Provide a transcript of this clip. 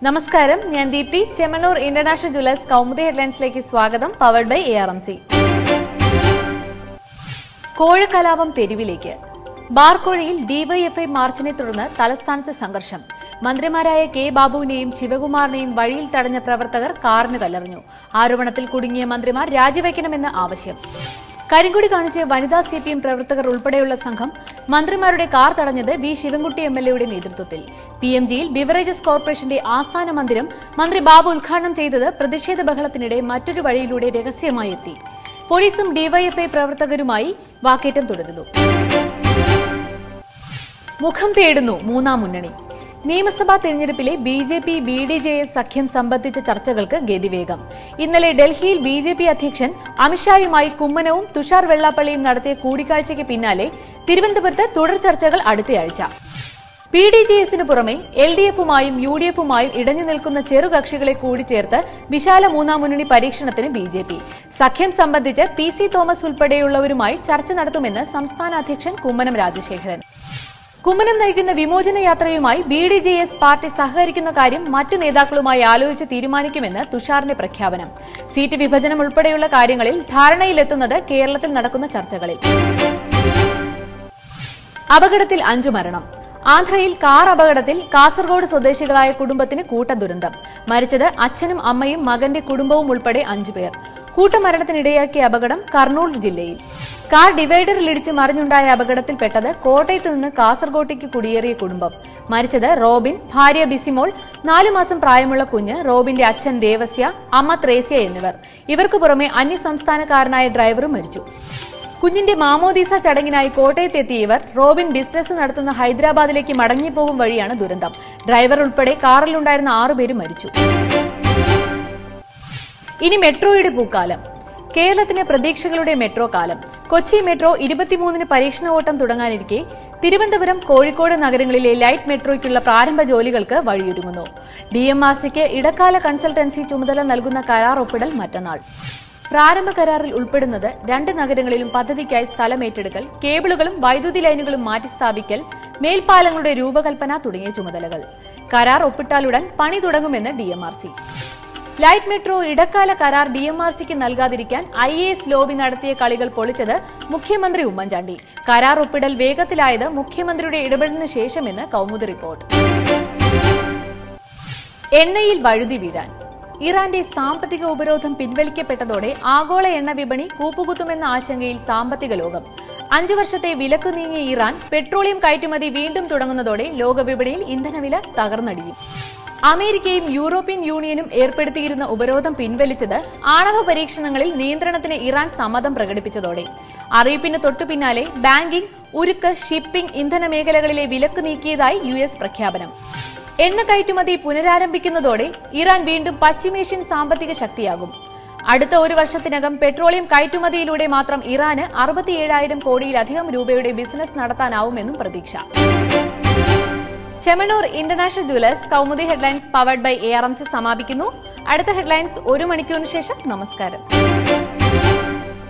നമസ്കാരം, ഞാൻ Deepthi. Chemmanur international jewellers Kaumudi ഹെഡ്ലൈൻസിലേക്ക് സ്വാഗതം. Powered by ARMC. കോഴക്കലാപം തെരുവിലേക്ക്. ബാർക്കോഴയിൽ ഡിവൈഎഫ്ഐ മാർച്ചിനെ തുടർന്ന് തലസ്ഥാനത്ത് സംഘർഷം. മന്ത്രിമാരായ കെ ബാബുവിനെയും ശിവകുമാറിനെയും വഴിയിൽ തടഞ്ഞ പ്രവർത്തകർ കാറിന് കല്ലെറിഞ്ഞു. ആരോപണത്തിൽ കുടുങ്ങിയ മന്ത്രിമാർ രാജിവെക്കണമെന്ന് ആവശ്യം. കരിങ്കൊടി കാണിച്ച് വനിതാ CPM പ്രവർത്തകർ ഉൾപ്പെടെയുള്ള സംഘം മന്ത്രിമാരുടെ കാർ തടഞ്ഞത് വി ശിവൻകുട്ടി MLAയുടെ നേതൃത്വത്തിൽ. PMGയിൽ ബിവറേജസ് കോർപ്പറേഷന്റെ ആസ്ഥാന മന്ദിരം മന്ത്രി ബാബു ഉദ്ഘാടനം ചെയ്തത് പ്രതിഷേധ ബഹളത്തിനിടെ മറ്റൊരു വഴിയിലൂടെ രഹസ്യമായി എത്തി. പോലീസും ഡിവൈഎഫ്ഐ പ്രവർത്തകരുമായി വാക്കേറ്റം തുടരുന്നു. മുഖം തേടുന്നു മൂന്നാം മുന്നണി. നിയമസഭാ തെരഞ്ഞെടുപ്പിലെ BJP BDJS സഖ്യം സംബന്ധിച്ച ചർച്ചകൾക്ക് ഗതിവേഗം. ഇന്നലെ ഡൽഹിയിൽ BJP അധ്യക്ഷൻ അമിത്ഷായുമായി കുമ്മനവും തുഷാർ വെള്ളാപ്പള്ളിയും നടത്തിയ കൂടിക്കാഴ്ചയ്ക്ക് പിന്നാലെ തിരുവനന്തപുരത്ത് തുടർ ചർച്ചകൾ അടുത്തയാഴ്ച. BDJSന് പുറമെ LDFുമായും UDFുമായും ഇടഞ്ഞു നിൽക്കുന്ന ചെറുകക്ഷികളെ കൂടി ചേർത്ത് വിശാല മൂന്നാം മുന്നണി പരീക്ഷണത്തിന് BJP. സഖ്യം സംബന്ധിച്ച് PC തോമസ് ഉൾപ്പെടെയുള്ളവരുമായി ചർച്ച നടത്തുമെന്ന് സംസ്ഥാന അധ്യക്ഷൻ കുമ്മനം രാജശേഖരൻ. കുമ്മനം നയിക്കുന്ന വിമോചന യാത്രയുമായി BDJS പാർട്ടി സഹകരിക്കുന്ന കാര്യം മറ്റു നേതാക്കളുമായി ആലോചിച്ച് തീരുമാനിക്കുമെന്ന് തുഷാറിന്റെ പ്രഖ്യാപനം. സീറ്റ് വിഭജനം ഉൾപ്പെടെയുള്ള കാര്യങ്ങളിൽ ധാരണയിലെത്തുന്നത് കേരളത്തിൽ നടക്കുന്ന ചർച്ചകളിൽ. അപകടത്തിൽ 5 മരണം. ആന്ധ്രയിൽ കാർ അപകടത്തിൽ കാസർഗോഡ് സ്വദേശികളായ കുടുംബത്തിന് കൂട്ടദുരന്തം. മരിച്ചത് അച്ഛനും അമ്മയും മകന്റെ കുടുംബവും ഉൾപ്പെടെ 5 പേർ. കൂട്ടമരണത്തിനിടയാക്കിയ അപകടം കർണൂൽ ജില്ലയിൽ. കാർ ഡിവൈഡറിലിടിച്ച് മറിഞ്ഞുണ്ടായ അപകടത്തിൽപ്പെട്ടത് കോട്ടയത്ത് നിന്ന് കാസർഗോട്ടേക്ക് കുടിയേറിയ കുടുംബം. മരിച്ചത് റോബിൻ, ഭാര്യ ബിസിമോൾ, 4 മാസം പ്രായമുള്ള കുഞ്ഞ്, റോബിന്റെ അച്ഛൻ ദേവസ്യ, അമ്മ ത്രേസ്യ എന്നിവർ. ഇവർക്ക് പുറമെ അന്യസംസ്ഥാനക്കാരനായ ഡ്രൈവറും മരിച്ചു. കുഞ്ഞിന്റെ മാമോദീസ ചടങ്ങിനായി കോട്ടയത്തെത്തിയ ഇവർ റോബിൻ ബിസിനസ് നടത്തുന്ന ഹൈദരാബാദിലേക്ക് മടങ്ങിപ്പോകും വഴിയാണ് ദുരന്തം. ഡ്രൈവർ ഉൾപ്പെടെ കാറിലുണ്ടായിരുന്ന 6 പേരും മരിച്ചു. ഇനി മെട്രോയുടെ പൂക്കാലം. കേരളത്തിന് പ്രതീക്ഷകളുടെ മെട്രോ കാലം. കൊച്ചി മെട്രോ 23-ന് പരീക്ഷണ ഓട്ടം തുടങ്ങാനിരിക്കെ തിരുവനന്തപുരം, കോഴിക്കോട് നഗരങ്ങളിലെ ലൈറ്റ് മെട്രോയ്ക്കുള്ള പ്രാരംഭ ജോലികൾക്ക് വഴിയൊരുങ്ങുന്നു. DMRCക്ക് ഇടക്കാല കൺസൾട്ടൻസി ചുമതല നൽകുന്ന കരാർ ഒപ്പിടൽ മറ്റന്നാൾ. പ്രാരംഭ കരാറിൽ ഉൾപ്പെടുന്നത് 2 നഗരങ്ങളിലും പദ്ധതിക്കായി സ്ഥലമേറ്റെടുക്കൽ, കേബിളുകളും വൈദ്യുതി ലൈനുകളും മാറ്റിസ്ഥാപിക്കൽ, മേൽപ്പാലങ്ങളുടെ രൂപകൽപ്പന തുടങ്ങിയ ചുമതലകൾ. കരാർ ഒപ്പിട്ടാലുടൻ പണി തുടങ്ങുമെന്ന് DMRC. ലൈറ്റ് മെട്രോ ഇടക്കാല കരാർ DMRCക്ക് നൽകാതിരിക്കാൻ IAS ലോബി നടത്തിയ കളികൾ പൊളിച്ചത് മുഖ്യമന്ത്രി ഉമ്മൻചാണ്ടി. കരാർ ഒപ്പിടൽ വേഗത്തിലായത് മുഖ്യമന്ത്രിയുടെ ഇടപെടലിന് ശേഷമെന്ന് കൗമുദി റിപ്പോർട്ട്. എണ്ണയിൽ വഴുതി വീഴാൻ. ഇറാന്റെ സാമ്പത്തിക ഉപരോധം പിൻവലിക്കപ്പെട്ടതോടെ ആഗോള എണ്ണ വിപണി കൂപ്പുകുത്തുമെന്ന ആശങ്കയിൽ സാമ്പത്തിക ലോകം. 5 വർഷത്തെ വിലക്കു നീങ്ങിയ ഇറാൻ പെട്രോളിയം കയറ്റുമതി വീണ്ടും തുടങ്ങുന്നതോടെ ലോകവിപണിയിൽ ഇന്ധനവില തകർന്നടിയും. അമേരിക്കയും യൂറോപ്യൻ യൂണിയനും ഏർപ്പെടുത്തിയിരുന്ന ഉപരോധം പിൻവലിച്ചത് ആണവ പരീക്ഷണങ്ങളിൽ നിയന്ത്രണത്തിന് ഇറാൻ സമ്മതം പ്രകടിപ്പിച്ചതോടെ. അറിയിപ്പിന് തൊട്ടുപിന്നാലെ ബാങ്കിംഗ്, ഉരുക്ക്, ഷിപ്പിംഗ്, ഇന്ധന മേഖലകളിലെ വിലക്ക് നീക്കിയതായി US പ്രഖ്യാപനം. എണ്ണ കയറ്റുമതി പുനരാരംഭിക്കുന്നതോടെ ഇറാൻ വീണ്ടും പശ്ചിമേഷ്യൻ സാമ്പത്തിക ശക്തിയാകും. അടുത്ത 1 വർഷത്തിനകം പെട്രോളിയം കയറ്റുമതിയിലൂടെ മാത്രം ഇറാന് 67,000 കോടിയിലധികം രൂപയുടെ ബിസിനസ് നടത്താനാവുമെന്നും പ്രതീക്ഷ. Chemmanur international jewellers Kaumudi headlines powered by ARMC സമാപിക്കുന്നു. അടുത്ത ഹെഡ്ലൈൻസ് 1 മണിക്കൂറിന് ശേഷം. നമസ്കാരം.